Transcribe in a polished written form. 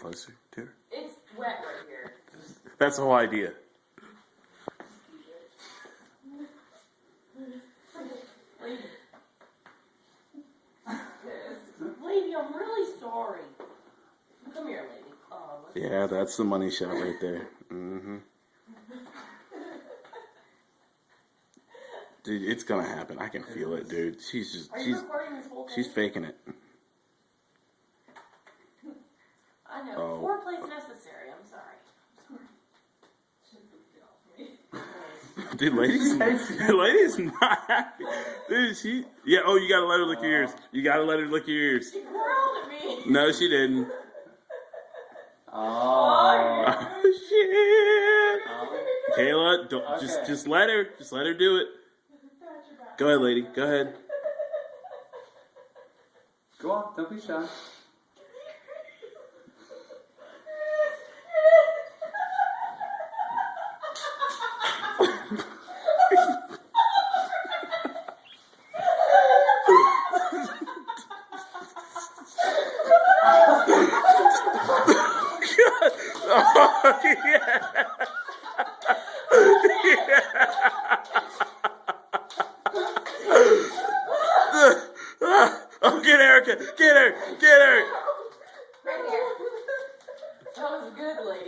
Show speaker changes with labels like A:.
A: closer to her.
B: It's wet right here.
A: That's the whole idea.
B: Lady, I'm really sorry. Come here, lady.
A: Yeah, that's the money shot right there. Mm-hmm. Dude, it's gonna happen. I can feel it, dude.
B: Are you recording this whole thing?
A: She's faking it.
B: I know. Oh. Foreplay's necessary. I'm sorry.
A: Dude, lady's not happy. Dude, oh, you gotta let her lick your ears. You gotta let her lick your ears.
B: She growled at me.
A: No, she didn't.
B: Oh,
A: shit. Kayla, don't, just let her do it. Go ahead, lady. Go ahead.
C: Go on, don't be shy.
A: Oh, yeah. Oh, get Erica! Get her! Get her!